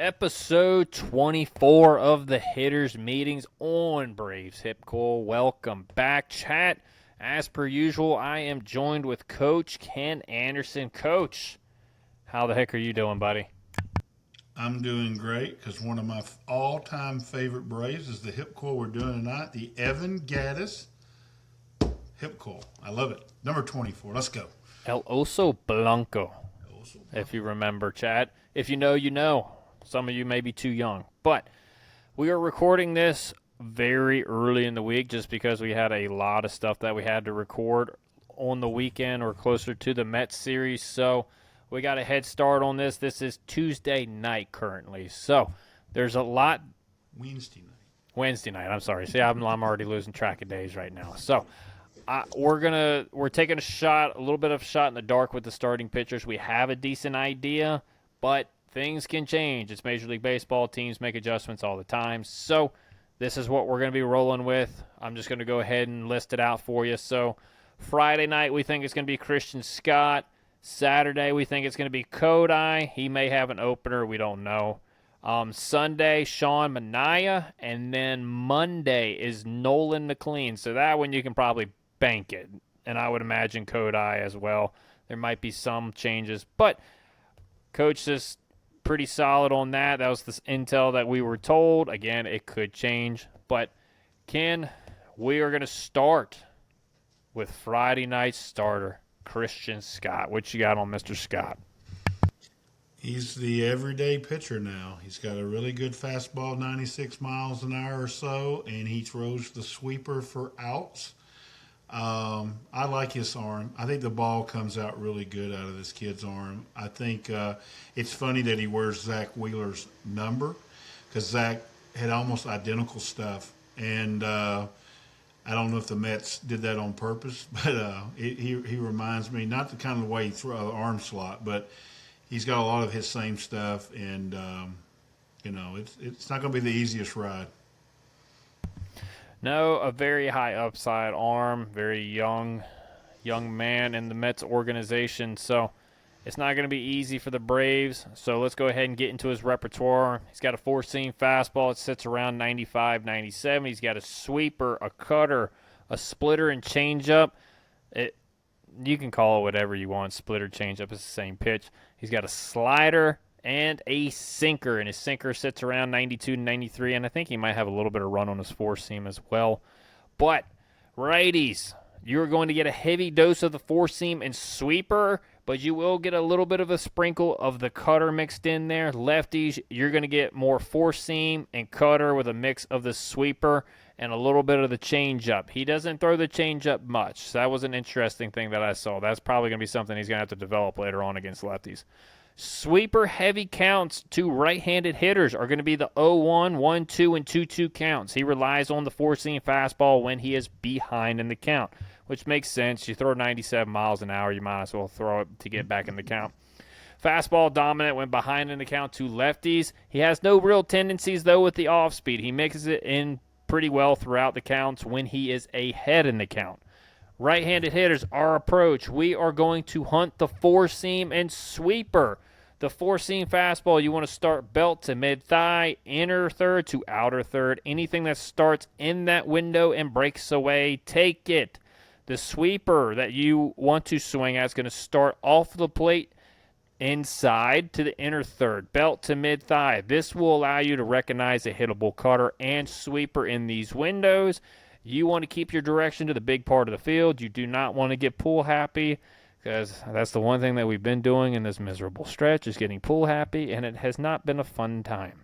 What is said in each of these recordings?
Episode 24 of the Hitters Meetings on Braves Hip Cool. Welcome back, chat. As per usual, I am joined with Coach Ken Anderson. Coach, how the heck are you doing, buddy? I'm doing great because one of my all-time favorite Braves is the hip coil we're doing tonight, the Evan Gaddis hip coil. I love it. Number 24. Let's go. El Oso Blanco, if you remember, chat. If you know, you know. Some of you may be too young. But we are recording this very early in the week just because we had a lot of stuff that we had to record on the weekend or closer to the Mets series. So we got a head start on this. This is Tuesday night currently. So there's a lot. Wednesday night. I'm sorry. See, I'm already losing track of days right now. So we're taking a little bit of a shot in the dark with the starting pitchers. We have a decent idea, but things can change. It's Major League Baseball. Teams make adjustments all the time. So this is what we're going to be rolling with. I'm just going to go ahead and list it out for you. So Friday night, we think it's going to be Christian Scott. Saturday, we think it's going to be Kodai. He may have an opener. We don't know. Sunday, Sean Manaea. And then Monday is Nolan McLean. So that one you can probably bank it. And I would imagine Kodai as well. There might be some changes. But Coach just pretty solid on that. That was the intel that we were told. Again, it could change. But, Ken, we are going to start with Friday night's starter, Christian Scott. What you got on Mr. Scott? He's the everyday pitcher now. He's got a really good fastball, 96 miles an hour or so, and he throws the sweeper for outs. I like his arm. I think the ball comes out really good out of this kid's arm. I think it's funny that he wears Zach Wheeler's number because Zach had almost identical stuff. And I don't know if the Mets did that on purpose, but he reminds me, not the kind of way he throws the arm slot, but he's got a lot of his same stuff. And, it's not going to be the easiest ride. No, a very high upside arm, very young man in the Mets organization. So it's not going to be easy for the Braves. So let's go ahead and get into his repertoire. He's got a four-seam fastball. It sits around 95, 97. He's got a sweeper, a cutter, a splitter, and changeup. You can call it whatever you want. Splitter, changeup is the same pitch. He's got a slider and a sinker, and his sinker sits around 92 to 93, and I think he might have a little bit of run on his four-seam as well. But righties, you're going to get a heavy dose of the four-seam and sweeper, but you will get a little bit of a sprinkle of the cutter mixed in there. Lefties, you're going to get more four-seam and cutter with a mix of the sweeper and a little bit of the changeup. He doesn't throw the changeup much, so that was an interesting thing that I saw. That's probably going to be something he's going to have to develop later on against lefties. Sweeper heavy counts to right-handed hitters are going to be the 0-1, 1-2, and 2-2 counts. He relies on the four-seam fastball when he is behind in the count, which makes sense. You throw 97 miles an hour, you might as well throw it to get back in the count. Fastball dominant when behind in the count to lefties. He has no real tendencies, though, with the off-speed. He mixes it in pretty well throughout the counts when he is ahead in the count. Right-handed hitters, our approach, we are going to hunt the four-seam and sweeper. The four-seam fastball, you want to start belt to mid-thigh, inner third to outer third. Anything that starts in that window and breaks away, take it. The sweeper that you want to swing at is going to start off the plate inside to the inner third, belt to mid-thigh. This will allow you to recognize a hittable cutter and sweeper in these windows. You want to keep your direction to the big part of the field. You do not want to get pull happy because that's the one thing that we've been doing in this miserable stretch is getting pull happy, and it has not been a fun time.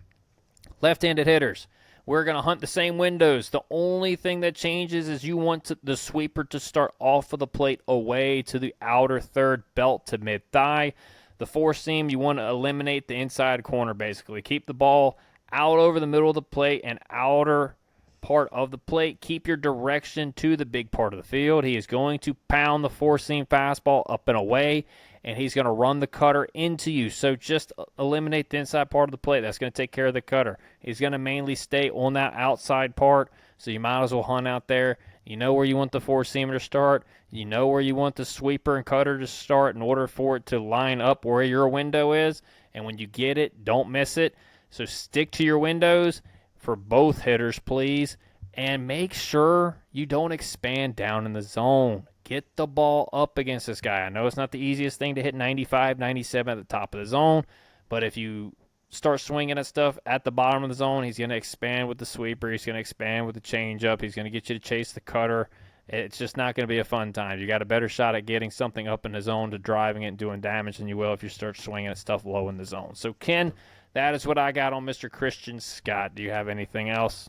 Left-handed hitters, we're going to hunt the same windows. The only thing that changes is you want the sweeper to start off of the plate away to the outer third, belt to mid-thigh. The four-seam, you want to eliminate the inside corner basically. Keep the ball out over the middle of the plate and outer part of the plate. Keep your direction to the big part of the field. He is going to pound the four-seam fastball up and away, and he's going to run the cutter into you. So just eliminate the inside part of the plate. That's going to take care of the cutter. He's going to mainly stay on that outside part, so you might as well hunt out there. You know where you want the four-seamer to start. You know where you want the sweeper and cutter to start in order for it to line up where your window is. And when you get it, don't miss it. So stick to your windows for both hitters, please, and make sure you don't expand down in the zone. Get the ball up against this guy. I know it's not the easiest thing to hit 95, 97 at the top of the zone, but if you start swinging at stuff at the bottom of the zone, he's going to expand with the sweeper. He's going to expand with the changeup. He's going to get you to chase the cutter. It's just not going to be a fun time. You got a better shot at getting something up in the zone to driving it and doing damage than you will if you start swinging at stuff low in the zone. So, Ken, that is what I got on Mr. Christian Scott. Do you have anything else?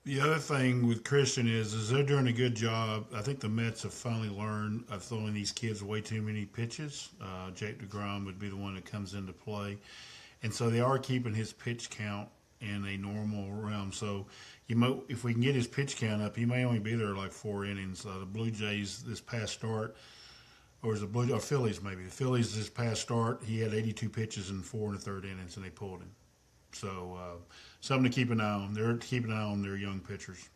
The other thing with Christian is they're doing a good job. I think the Mets have finally learned of throwing these kids way too many pitches. Jake DeGrom would be the one that comes into play, and so they are keeping his pitch count in a normal realm. So if we can get his pitch count up, he may only be there like 4 innings. The Blue Jays this past start, or was it Phillies maybe? The Phillies this past start, he had 82 pitches in 4 1/3 innings, and they pulled him. So something to keep an eye on. They're keeping an eye on their young pitchers.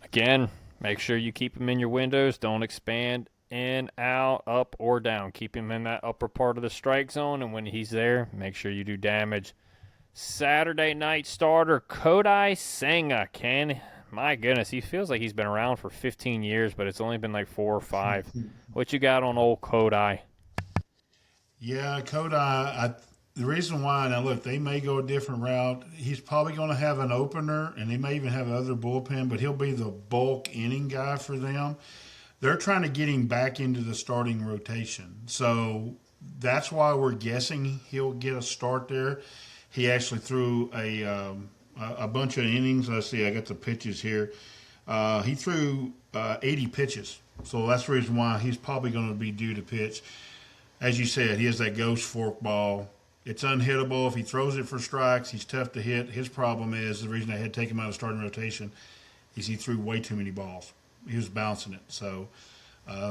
Again, make sure you keep him in your windows. Don't expand in, out, up, or down. Keep him in that upper part of the strike zone, and when he's there, make sure you do damage. Saturday night starter, Kodai Senga. Ken, my goodness, he feels like he's been around for 15 years, but it's only been like 4 or 5. What you got on old Kodai? Yeah, Kodai. The reason why, now look, they may go a different route. He's probably going to have an opener, and they may even have other bullpen, but he'll be the bulk inning guy for them. They're trying to get him back into the starting rotation. So that's why we're guessing he'll get a start there. He actually threw a bunch of innings. Let's see, I got the pitches here. He threw 80 pitches. So that's the reason why he's probably going to be due to pitch. As you said, he has that ghost fork ball. It's unhittable. If he throws it for strikes, he's tough to hit. His problem is the reason I had to take him out of starting rotation is he threw way too many balls. He was bouncing it. So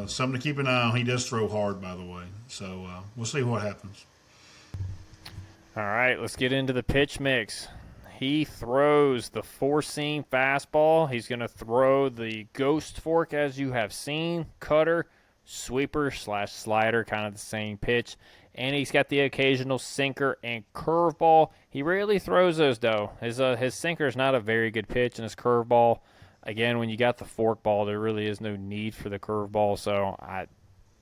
something to keep an eye on. He does throw hard, by the way. So we'll see what happens. All right, let's get into the pitch mix. He throws the four-seam fastball. He's going to throw the ghost fork, as you have seen, cutter, sweeper / slider, kind of the same pitch. And he's got the occasional sinker and curveball. He rarely throws those, though. His sinker is not a very good pitch, and his curveball, again, when you got the fork ball, there really is no need for the curveball. So I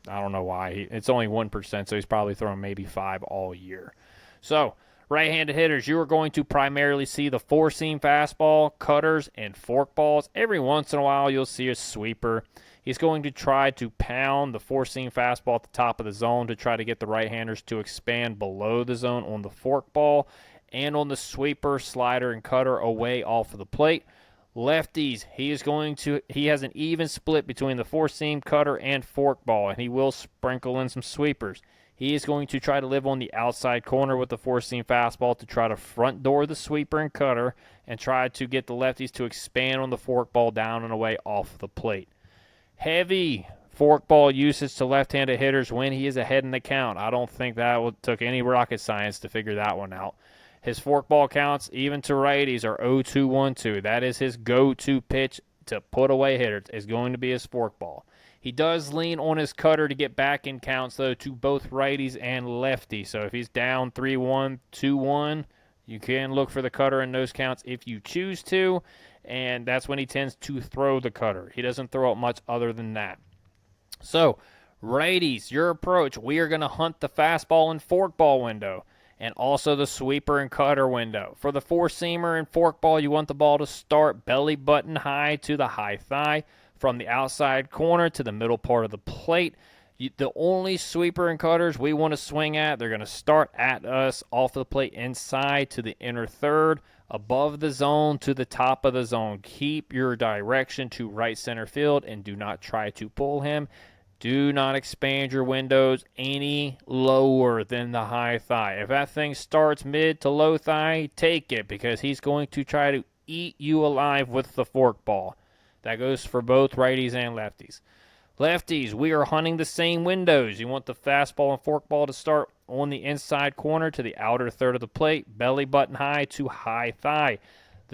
don't know why. It's only 1%, so he's probably throwing maybe 5 all year. So right-handed hitters, you are going to primarily see the four-seam fastball, cutters, and forkballs. Every once in a while, you'll see a sweeper. He's going to try to pound the four-seam fastball at the top of the zone to try to get the right-handers to expand below the zone on the forkball and on the sweeper, slider, and cutter away off of the plate. Lefties, he has an even split between the four-seam, cutter, and forkball, and he will sprinkle in some sweepers. He is going to try to live on the outside corner with the four-seam fastball to try to front door the sweeper and cutter and try to get the lefties to expand on the forkball down and away off of the plate. Heavy forkball usage to left-handed hitters when he is ahead in the count. I don't think that took any rocket science to figure that one out. His forkball counts, even to righties, are 0-2-1-2. That is his go-to pitch to put away hitters, is going to be his forkball. He does lean on his cutter to get back in counts, though, to both righties and lefties. So if he's down 3-1, 2-1, you can look for the cutter in those counts if you choose to, and that's when he tends to throw the cutter. He doesn't throw it much other than that. So, righties, your approach, we are going to hunt the fastball and forkball window, and also the sweeper and cutter window. For the four-seamer and forkball, you want the ball to start belly button high to the high thigh, from the outside corner to the middle part of the plate. The only sweeper and cutters we want to swing at, they're going to start at us off the plate inside to the inner third, above the zone to the top of the zone. Keep your direction to right center field and do not try to pull him. Do not expand your windows any lower than the high thigh. If that thing starts mid to low thigh, take it, because he's going to try to eat you alive with the forkball. That goes for both righties and lefties. Lefties, we are hunting the same windows. You want the fastball and forkball to start on the inside corner to the outer third of the plate, belly button high to high thigh.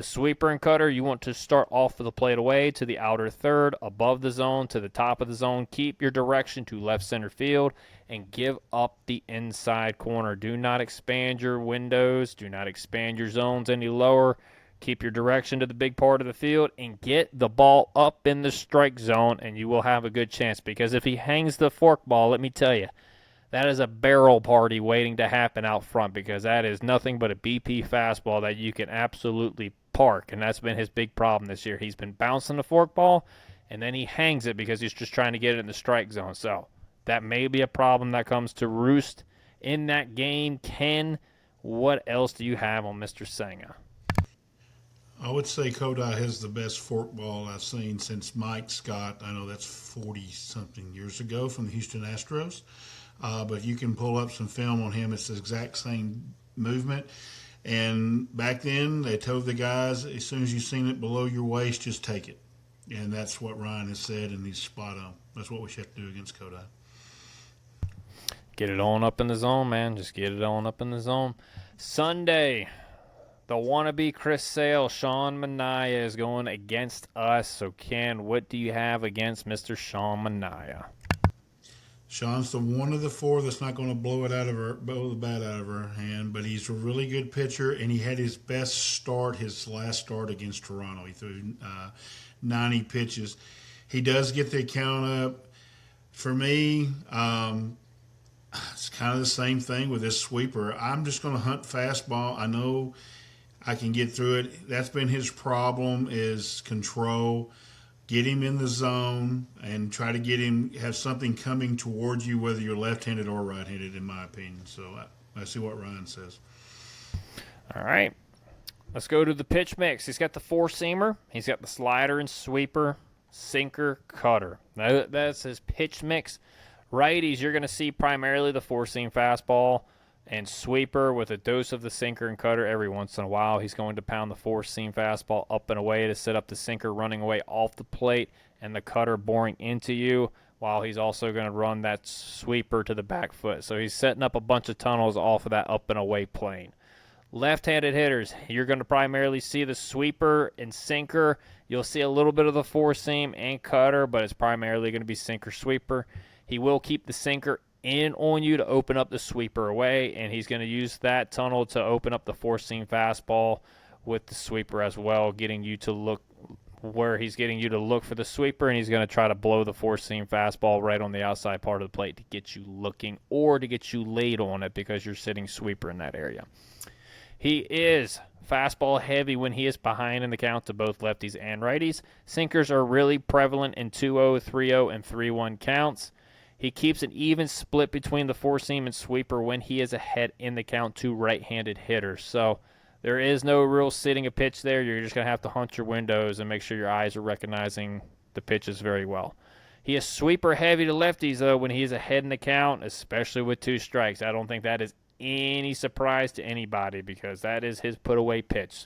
The sweeper and cutter, you want to start off of the plate away to the outer third, above the zone, to the top of the zone. Keep your direction to left center field and give up the inside corner. Do not expand your windows. Do not expand your zones any lower. Keep your direction to the big part of the field and get the ball up in the strike zone, and you will have a good chance. Because if he hangs the forkball, let me tell you, that is a barrel party waiting to happen out front, because that is nothing but a BP fastball that you can absolutely park, and that's been his big problem this year. He's been bouncing the forkball, and then he hangs it because he's just trying to get it in the strike zone. So that may be a problem that comes to roost in that game. Ken, what else do you have on Mr. Senga? I would say Kodai has the best forkball I've seen since Mike Scott. I know that's 40 something years ago from the Houston Astros. But you can pull up some film on him. It's the exact same movement. And back then, they told the guys, as soon as you've seen it below your waist, just take it. And that's what Ryan has said, and he's spot on. That's what we should have to do against Kodai. Get it on up in the zone, man. Just get it on up in the zone. Sunday, the wannabe Chris Sale, Sean Manaea, is going against us. So, Ken, what do you have against Mr. Sean Manaea? Sean's the one of the four that's not going to blow the bat out of her hand, but he's a really good pitcher, and he had his best start, his last start against Toronto. He threw 90 pitches. He does get the count up. For me, it's kind of the same thing with this sweeper. I'm just going to hunt fastball. I know I can get through it. That's been his problem, is control. Get him in the zone and try to get him, have something coming towards you, whether you're left-handed or right-handed, in my opinion. So I see what Ryan says. All right. Let's go to the pitch mix. He's got the four-seamer. He's got the slider and sweeper, sinker, cutter. That's his pitch mix. Righties, you're going to see primarily the four-seam fastball and sweeper with a dose of the sinker and cutter every once in a while. He's going to pound the four-seam fastball up and away to set up the sinker running away off the plate and the cutter boring into you, while he's also going to run that sweeper to the back foot. So he's setting up a bunch of tunnels off of that up and away plane. Left-handed hitters, you're going to primarily see the sweeper and sinker. You'll see a little bit of the four-seam and cutter, but it's primarily going to be sinker-sweeper. He will keep the sinker in on you to open up the sweeper away, and he's going to use that tunnel to open up the four-seam fastball with the sweeper as well, getting you to look where he's getting you to look for the sweeper, and he's going to try to blow the four-seam fastball right on the outside part of the plate to get you looking or to get you laid on it because you're sitting sweeper in that area. He is fastball heavy when he is behind in the count to both lefties and righties. Sinkers are really prevalent in 2-0, 3-0, and 3-1 counts. He keeps an even split between the four-seam and sweeper when he is ahead in the count to right-handed hitters. So there is no real sitting a pitch there. You're just going to have to hunt your windows and make sure your eyes are recognizing the pitches very well. He is sweeper heavy to lefties, though, when he is ahead in the count, especially with two strikes. I don't think that is any surprise to anybody because that is his put-away pitch.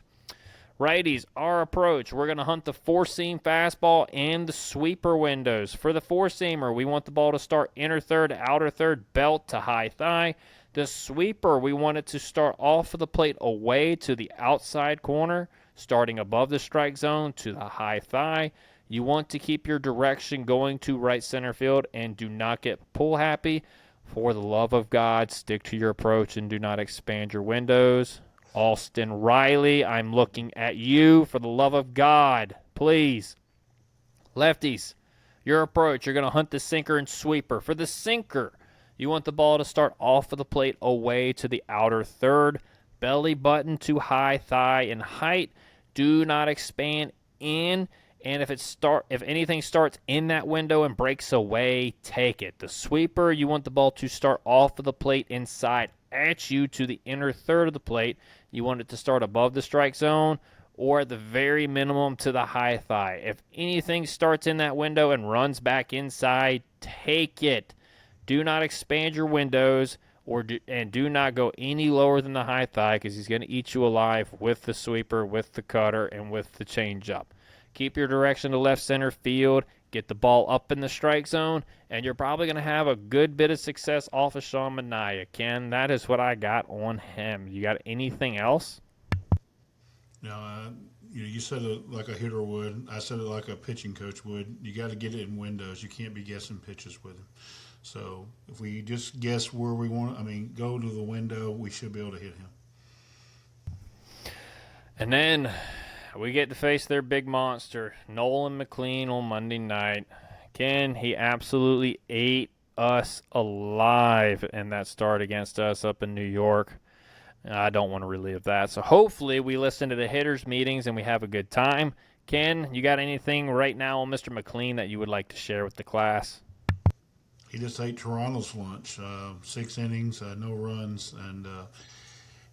Righties, our approach, we're going to hunt the four-seam fastball and the sweeper windows. For the four-seamer, we want the ball to start inner third, outer third, belt to high thigh. The sweeper, we want it to start off of the plate away to the outside corner, starting above the strike zone to the high thigh. You want to keep your direction going to right center field and do not get pull happy. For the love of God, stick to your approach and do not expand your windows. Austin Riley, I'm looking at you. For the love of God, please. Lefties, your approach, you're going to hunt the sinker and sweeper. For the sinker, you want the ball to start off of the plate away to the outer third, belly button to high thigh in height. Do not expand in. And if anything starts in that window and breaks away, take it. The sweeper, you want the ball to start off of the plate inside at you to the inner third of the plate. You want it to start above the strike zone or at the very minimum to the high thigh. If anything starts in that window and runs back inside, take it. Do not expand your windows and do not go any lower than the high thigh because he's going to eat you alive with the sweeper, with the cutter, and with the changeup. Keep your direction to left center field. Get the ball up in the strike zone, and you're probably going to have a good bit of success off of Sean Manaea. Ken, that is what I got on him. You got anything else? No, you said it like a hitter would. I said it like a pitching coach would. You got to get it in windows. You can't be guessing pitches with him. So if we just guess where we want, I mean, go to the window, we should be able to hit him. And then we get to face their big monster, Nolan McLean, on Monday night. Ken, he absolutely ate us alive in that start against us up in New York. I don't want to relive that. So hopefully we listen to the hitters' meetings and we have a good time. Ken, you got anything right now on Mr. McLean that you would like to share with the class? He just ate Toronto's lunch. 6 innings, no runs, and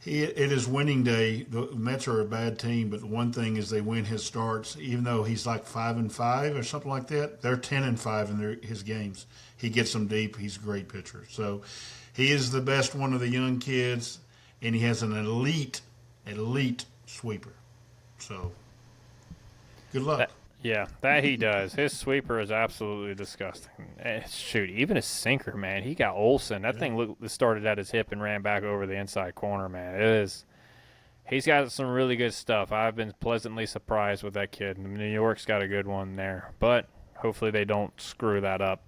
it is winning day. The Mets are a bad team, but one thing is they win his starts. Even though he's like 5-5 or something like that, they're 10-5 in his games. He gets them deep. He's a great pitcher. So he is the best one of the young kids, and he has an elite sweeper. So good luck. Yeah, that he does. His sweeper is absolutely disgusting. Shoot, even his sinker, man. He got Olsen. That thing started at his hip and ran back over the inside corner, man. It is. He's got some really good stuff. I've been pleasantly surprised with that kid. New York's got a good one there, but hopefully they don't screw that up.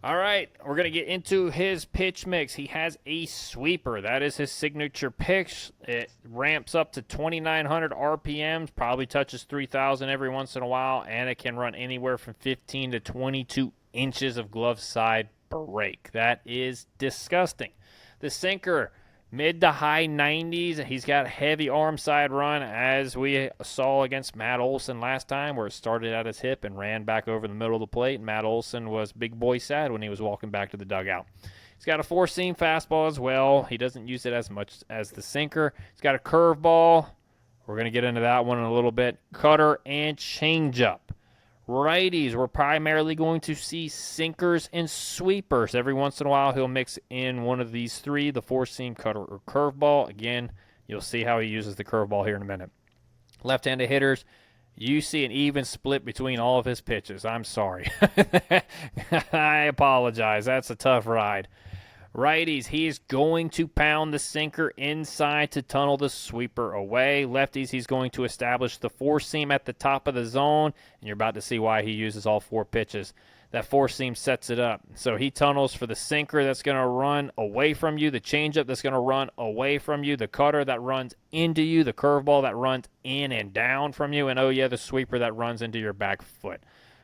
All right, we're going to get into his pitch mix. He has a sweeper. That is his signature pitch. It ramps up to 2,900 RPMs, probably touches 3,000 every once in a while, and it can run anywhere from 15 to 22 inches of glove side break. That is disgusting. The sinker, mid to high 90s. He's got heavy arm side run, as we saw against Matt Olson last time, where it started at his hip and ran back over the middle of the plate. And Matt Olson was big boy sad when he was walking back to the dugout. He's got a four-seam fastball as well. He doesn't use it as much as the sinker. He's got a curveball. We're going to get into that one in a little bit. Cutter and changeup. Righties, we're primarily going to see sinkers and sweepers. Every once in a while, he'll mix in one of these three, the four-seam, cutter, or curveball. Again, you'll see how he uses the curveball here in a minute. Left-handed hitters, you see an even split between all of his pitches. I'm sorry. I apologize. That's a tough ride. Righties, he's going to pound the sinker inside to tunnel the sweeper away. Lefties, he's going to establish the four-seam at the top of the zone, and you're about to see why he uses all four pitches. That four-seam sets it up. So he tunnels for the sinker that's going to run away from you, the changeup that's going to run away from you, the cutter that runs into you, the curveball that runs in and down from you, and, oh, yeah, the sweeper that runs into your back foot.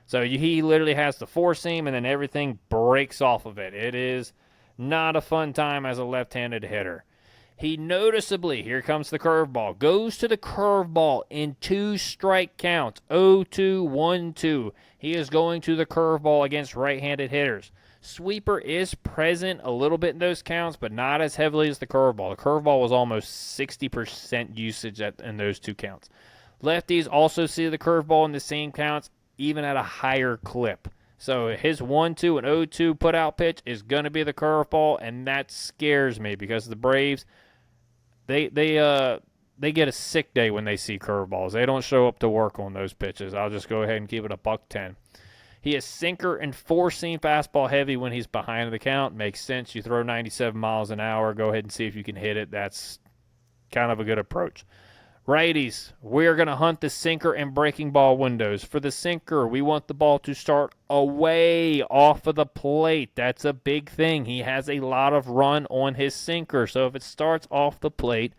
So he literally has the four-seam, and then everything breaks off of it. It is not a fun time as a left-handed hitter. He noticeably, here comes the curveball, goes to the curveball in 2 strike counts, 0-2, 1-2. He is going to the curveball against right-handed hitters. Sweeper is present a little bit in those counts, but not as heavily as the curveball. The curveball was almost 60% usage in those 2 counts. Lefties also see the curveball in the same counts, even at a higher clip. So his 1-2 and 0-2 put-out pitch is going to be the curveball, and that scares me because the Braves, they get a sick day when they see curveballs. They don't show up to work on those pitches. I'll just go ahead and keep it a $110. He is sinker and four-seam fastball heavy when he's behind the count. Makes sense. You throw 97 miles an hour. Go ahead and see if you can hit it. That's kind of a good approach. Righties, we're going to hunt the sinker and breaking ball windows. For the sinker, we want the ball to start away off of the plate. That's a big thing. He has a lot of run on his sinker. So if it starts off the plate,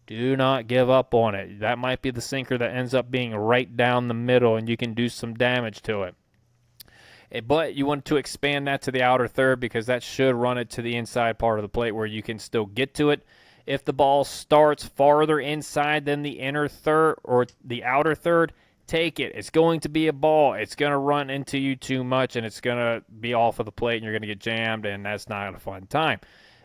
do not give up on it. That might be the sinker that ends up being right down the middle, and you can do some damage to it. But you want to expand that to the outer third because that should run it to the inside part of the plate where you can still get to it. If the ball starts farther inside than the inner third or the outer third, take it. It's going to be a ball. It's going to run into you too much, and it's going to be off of the plate, and you're going to get jammed, and that's not a fun time.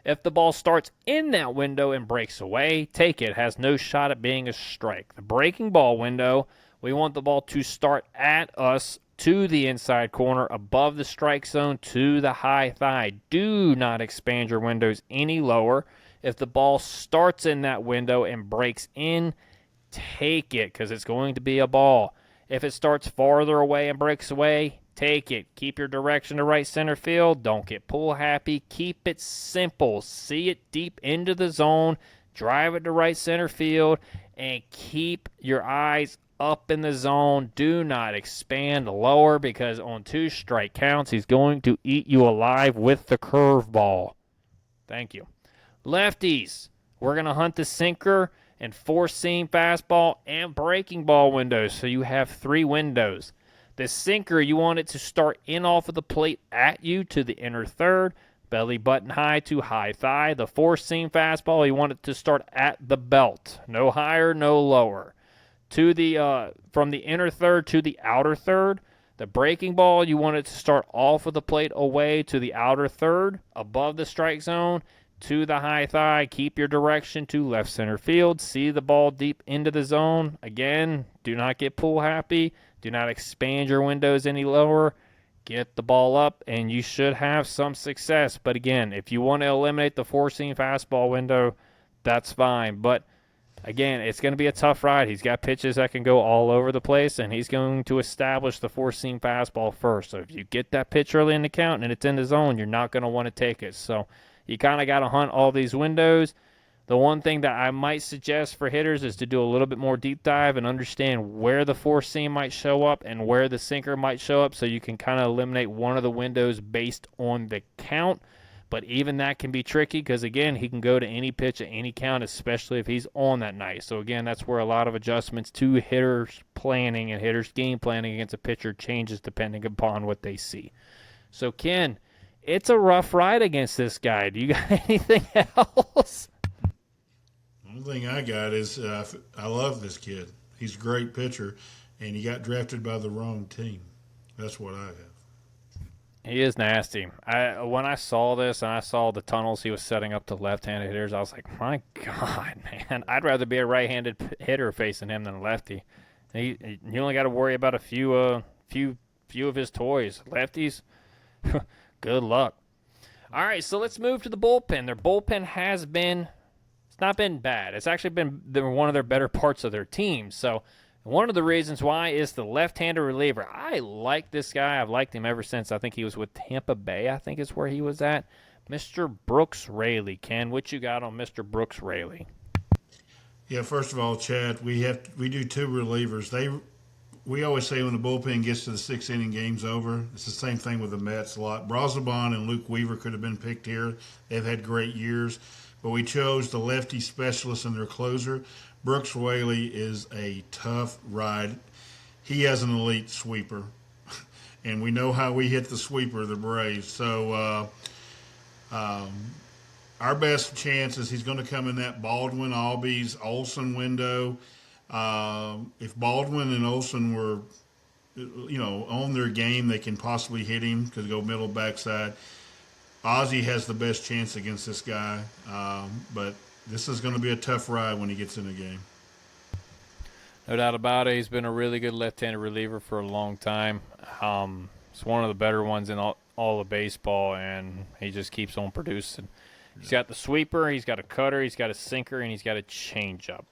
If the ball starts in that window and breaks away, take it. It has no shot at being a strike. The breaking ball window, we want the ball to start at us to the inside corner, above the strike zone, to the high thigh. Do not expand your windows any lower. If the ball starts in that window and breaks in, take it because it's going to be a ball. If it starts farther away and breaks away, take it. Keep your direction to right center field. Don't get pull happy. Keep it simple. See it deep into the zone. Drive it to right center field and keep your eyes up in the zone. Do not expand lower because on 2 strike counts, he's going to eat you alive with the curveball. Thank you. Lefties, we're going to hunt the sinker and 4-seam fastball and breaking ball windows. So you have 3 windows. The sinker, you want it to start in off of the plate at you to the inner third, belly button high to high thigh. The 4-seam fastball, you want it to start at the belt. No higher, no lower. To the from the inner third to the outer third. The breaking ball, you want it to start off of the plate away to the outer third, above the strike zone, to the high thigh. Keep your direction to left center field. See the ball deep into the zone. Again, do not get pull happy. Do not expand your windows any lower. Get the ball up, and you should have some success. But again, if you want to eliminate the 4-seam fastball window, that's fine. But again, it's going to be a tough ride. He's got pitches that can go all over the place, and he's going to establish the 4-seam fastball first. So if you get that pitch early in the count and it's in the zone, you're not going to want to take it. So you kind of got to hunt all these windows. The one thing that I might suggest for hitters is to do a little bit more deep dive and understand where the 4-seam might show up and where the sinker might show up so you can kind of eliminate one of the windows based on the count. But even that can be tricky because, again, he can go to any pitch at any count, especially if he's on that night. So, again, that's where a lot of adjustments to hitters' planning and hitters' game planning against a pitcher changes depending upon what they see. So, Ken, it's a rough ride against this guy. Do you got anything else? The only thing I got is I love this kid. He's a great pitcher, and he got drafted by the wrong team. That's what I have. He is nasty. When I saw this and I saw the tunnels he was setting up to left-handed hitters, I was like, my God, man. I'd rather be a right-handed hitter facing him than a lefty. You only got to worry about a few of his toys. Lefties, good luck. All right, so let's move to the bullpen. Their bullpen has been – it's not been bad. It's actually been one of their better parts of their team. So one of the reasons why is the left-handed reliever. I like this guy. I've liked him ever since I think he was with Tampa Bay, I think is where he was at. Mr. Brooks Raley. Ken, what you got on Mr. Brooks Raley? Yeah, first of all, Chad, we do 2 relievers. We always say when the bullpen gets to the 6-inning, game's over. It's the same thing with the Mets a lot. Brazoban and Luke Weaver could have been picked here. They've had great years. But we chose the lefty specialist in their closer. Brooks Whaley is a tough ride. He has an elite sweeper, and we know how we hit the sweeper, the Braves. So our best chance is he's going to come in that Baldwin, Albies, Olsen window. If Baldwin and Olsen were, on their game, they can possibly hit him because go middle backside. Ozzie has the best chance against this guy, but this is going to be a tough ride when he gets in the game. No doubt about it. He's been a really good left-handed reliever for a long time. It's one of the better ones in all of baseball, and he just keeps on producing. He's got the sweeper, he's got a cutter, he's got a sinker, and he's got a changeup.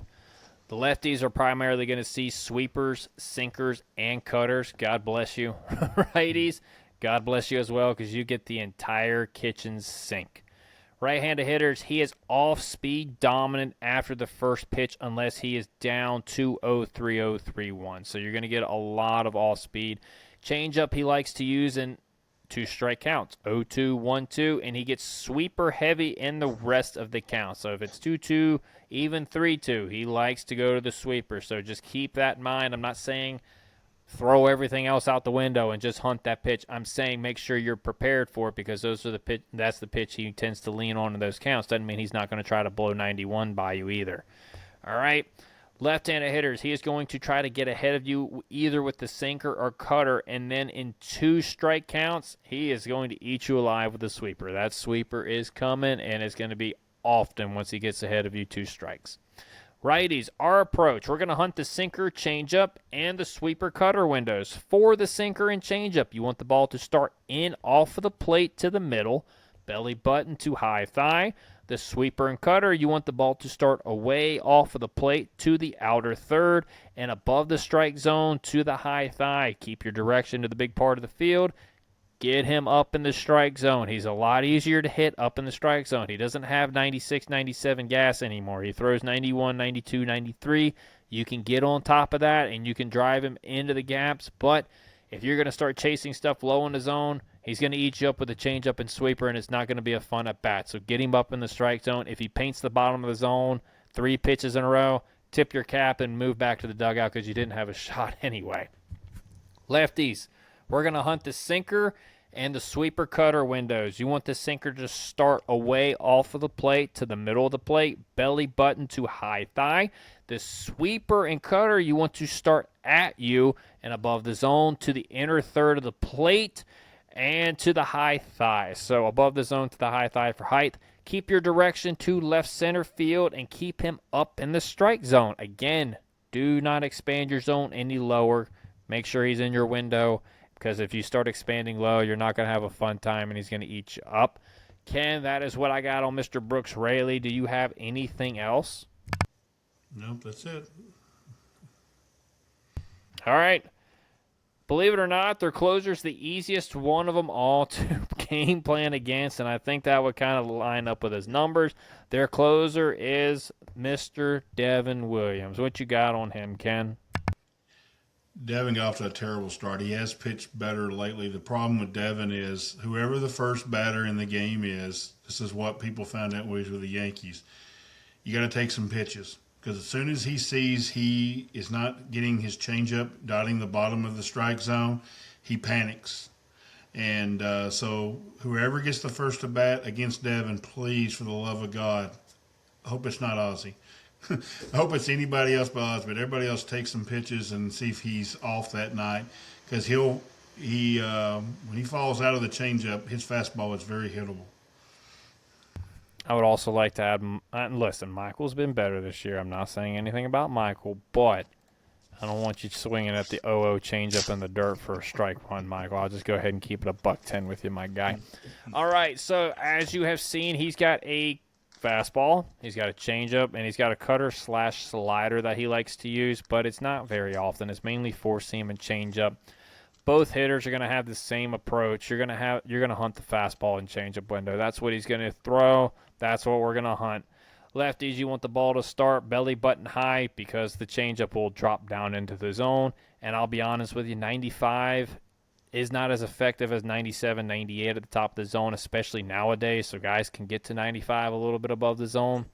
The lefties are primarily going to see sweepers, sinkers, and cutters. God bless you. Righties, God bless you as well because you get the entire kitchen sink. Right-handed hitters, he is off-speed dominant after the first pitch unless he is down 2-0, 3-0, 3-1. So you're going to get a lot of off-speed. Changeup he likes to use in 2-strike counts, 0-2, 1-2, and he gets sweeper heavy in the rest of the count. So if it's 2-2, even 3-2, he likes to go to the sweeper. So just keep that in mind. I'm not saying throw everything else out the window and just hunt that pitch. I'm saying make sure you're prepared for it because those are the pitch. That's the pitch he tends to lean on in those counts. Doesn't mean he's not going to try to blow 91 by you either. All right. Left-handed hitters, he is going to try to get ahead of you either with the sinker or cutter, and then in 2-strike counts, he is going to eat you alive with the sweeper. That sweeper is coming, and it's going to be often once he gets ahead of you 2 strikes. Righties, our approach, we're going to hunt the sinker, changeup, and the sweeper cutter windows. For the sinker and changeup, you want the ball to start in off of the plate to the middle, belly button to high thigh. The sweeper and cutter, you want the ball to start away off of the plate to the outer third and above the strike zone to the high thigh. Keep your direction to the big part of the field. Get him up in the strike zone. He's a lot easier to hit up in the strike zone. He doesn't have 96, 97 gas anymore. He throws 91, 92, 93. You can get on top of that, and you can drive him into the gaps. But if you're going to start chasing stuff low in the zone, he's going to eat you up with a changeup and sweeper, and it's not going to be a fun at bat. So get him up in the strike zone. If he paints the bottom of the zone 3 pitches in a row, tip your cap and move back to the dugout because you didn't have a shot anyway. Lefties, we're going to hunt the sinker and the sweeper cutter windows. You want the sinker to start away off of the plate to the middle of the plate, belly button to high thigh. The sweeper and cutter, you want to start at you and above the zone to the inner third of the plate and to the high thigh. So above the zone to the high thigh for height. Keep your direction to left center field and keep him up in the strike zone. Again, do not expand your zone any lower. Make sure he's in your window, because if you start expanding low, you're not going to have a fun time and he's going to eat you up. Ken, that is what I got on Mr. Brooks Raley. Do you have anything else? Nope, that's it. All right. Believe it or not, their closer's the easiest one of them all to game plan against, and I think that would kind of line up with his numbers. Their closer is Mr. Devin Williams. What you got on him, Ken? Devin got off to a terrible start. He has pitched better lately. The problem with Devin is whoever the first batter in the game is, this is what people found out with the Yankees. You got to take some pitches. Because as soon as he sees he is not getting his changeup dotting the bottom of the strike zone, he panics. And so whoever gets the first at bat against Devin, please, for the love of God, I hope it's not Ozzie. I hope it's anybody else but Ozzie, but everybody else take some pitches and see if he's off that night. Because when he falls out of the changeup, his fastball is very hittable. I would also like to add, listen, Michael's been better this year. I'm not saying anything about Michael, but I don't want you swinging at the 0-0 changeup in the dirt for a strike one, Michael. I'll just go ahead and keep it a $110 with you, my guy. All right, so as you have seen, he's got a fastball, he's got a changeup, and he's got a cutter/slider that he likes to use, but it's not very often. It's mainly four-seam and changeup. Both hitters are going to have the same approach. You're going to hunt the fastball and changeup window. That's what he's going to throw. That's what we're going to hunt. Lefties, you want the ball to start belly button high because the changeup will drop down into the zone. And I'll be honest with you, 95 is not as effective as 97, 98 at the top of the zone, especially nowadays. So guys can get to 95 a little bit above the zone.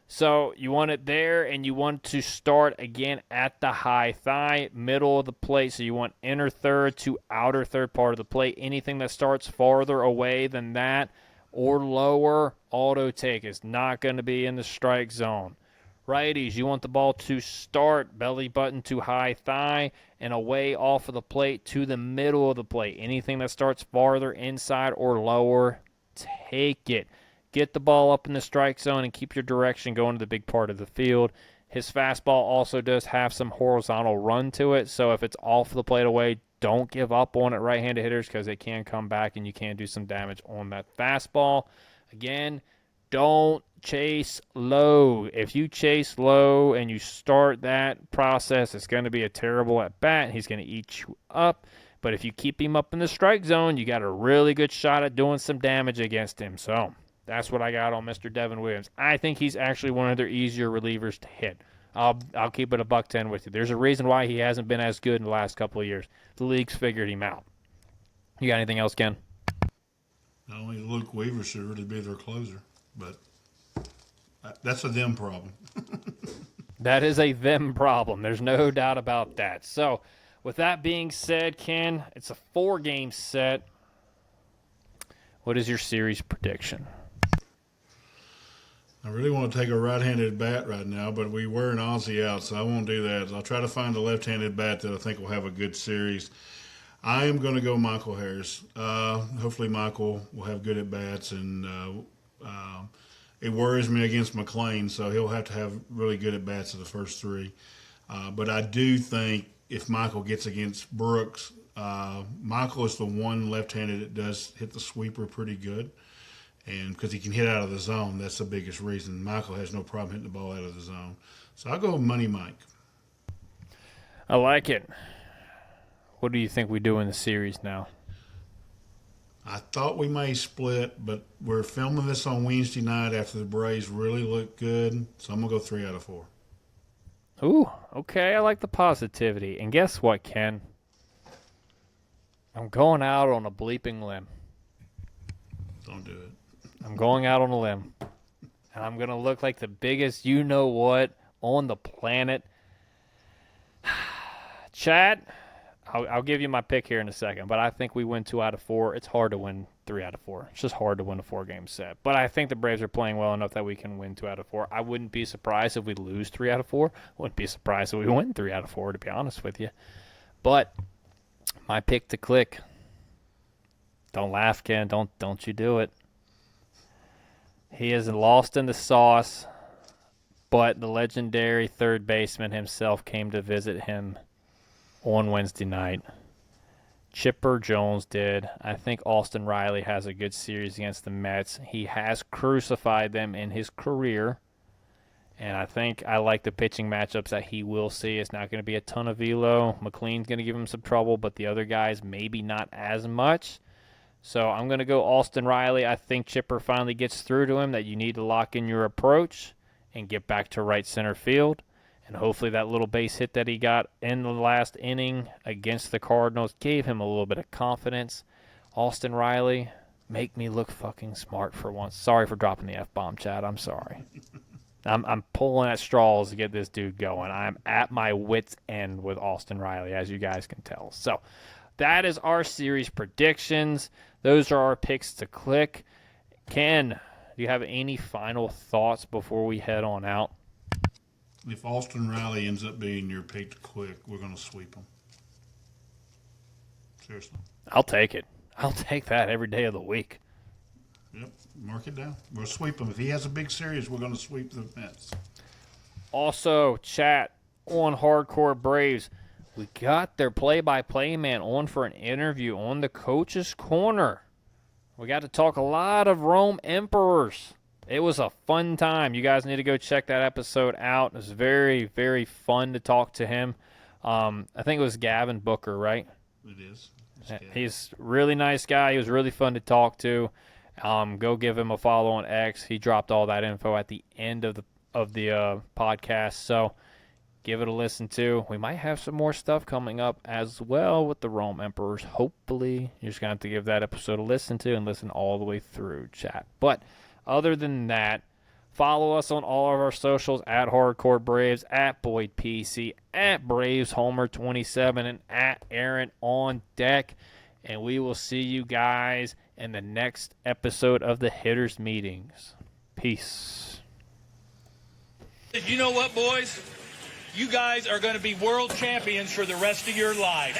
So you want it there, and you want to start again at the high thigh, middle of the plate. So you want inner third to outer third part of the plate. Anything that starts farther away than that or lower, auto take. Is not going to be in the strike zone. Righties, you want the ball to start belly button to high thigh and away off of the plate to the middle of the plate. Anything that starts farther inside or lower, take it. Get the ball up in the strike zone and keep your direction going to the big part of the field. His fastball also does have some horizontal run to it, so if it's off the plate away, don't give up on it, right-handed hitters, because they can come back and you can do some damage on that fastball. Again, don't chase low. If you chase low and you start that process, it's going to be a terrible at-bat. He's going to eat you up. But if you keep him up in the strike zone, you got a really good shot at doing some damage against him. So that's what I got on Mr. Devin Williams. I think he's actually one of their easier relievers to hit. I'll keep it a $110 with you. There's a reason why he hasn't been as good in the last couple of years. The league's figured him out. You got anything else, Ken? Not only Luke Weaver should really be their closer, but that's a them problem. That is a them problem. There's no doubt about that. So, with that being said, Ken, it's a 4-game set. What is your series prediction? I really want to take a right-handed bat right now, but we were an Aussie out, so I won't do that. I'll try to find a left-handed bat that I think will have a good series. I am going to go Michael Harris. Hopefully Michael will have good at-bats, and it worries me against McLean, so he'll have to have really good at-bats of the first 3. But I do think if Michael gets against Brooks, Michael is the one left-handed that does hit the sweeper pretty good. And because he can hit out of the zone, that's the biggest reason. Michael has no problem hitting the ball out of the zone. So I'll go Money Mike. I like it. What do you think we do in the series now? I thought we may split, but we're filming this on Wednesday night after the Braves really look good, so I'm going to go 3 out of 4. Ooh, okay, I like the positivity. And guess what, Ken? I'm going out on a bleeping limb. Don't do it. I'm going out on a limb. And I'm going to look like the biggest you-know-what on the planet. Chad, I'll give you my pick here in a second, but I think we win 2 out of 4. It's hard to win 3 out of 4. It's just hard to win a 4-game set. But I think the Braves are playing well enough that we can win 2 out of 4. I wouldn't be surprised if we lose 3 out of 4. Wouldn't be surprised if we win 3 out of 4, to be honest with you. But my pick to click. Don't laugh, Ken. Don't you do it. He is lost in the sauce, but the legendary third baseman himself came to visit him on Wednesday night. Chipper Jones did. I think Austin Riley has a good series against the Mets. He has crucified them in his career, and I think I like the pitching matchups that he will see. It's not going to be a ton of velo. McLean's going to give him some trouble, but the other guys maybe not as much. So I'm going to go Austin Riley. I think Chipper finally gets through to him that you need to lock in your approach and get back to right center field. And hopefully that little base hit that he got in the last inning against the Cardinals gave him a little bit of confidence. Austin Riley, make me look fucking smart for once. Sorry for dropping the F-bomb, Chad. I'm sorry. I'm pulling at straws to get this dude going. I'm at my wit's end with Austin Riley, as you guys can tell. So that is our series predictions. Those are our picks to click. Ken, do you have any final thoughts before we head on out? If Austin Riley ends up being your pick to quick, we're going to sweep him. Seriously. I'll take it. I'll take that every day of the week. Yep, mark it down. We'll sweep him. If he has a big series, we're going to sweep the Mets. Also, chat on Hardcore Braves. We got their play-by-play man on for an interview on the Coach's Corner. We got to talk a lot of Rome Emperors. It was a fun time. You guys need to go check that episode out. It was very, very fun to talk to him. I think it was Gavin Booker, right? It is. He's a really nice guy. He was really fun to talk to. Go give him a follow on X. He dropped all that info at the end of the podcast. So give it a listen to. We might have some more stuff coming up as well with the Rome Emperors. Hopefully, you're just going to have to give that episode a listen to and listen all the way through, chat. But other than that, follow us on all of our socials at Hardcore Braves, at Boyd PC, at Braves Homer 27, and at Aaron on Deck. And we will see you guys in the next episode of the Hitters Meetings. Peace. You know what, boys? You guys are going to be world champions for the rest of your life.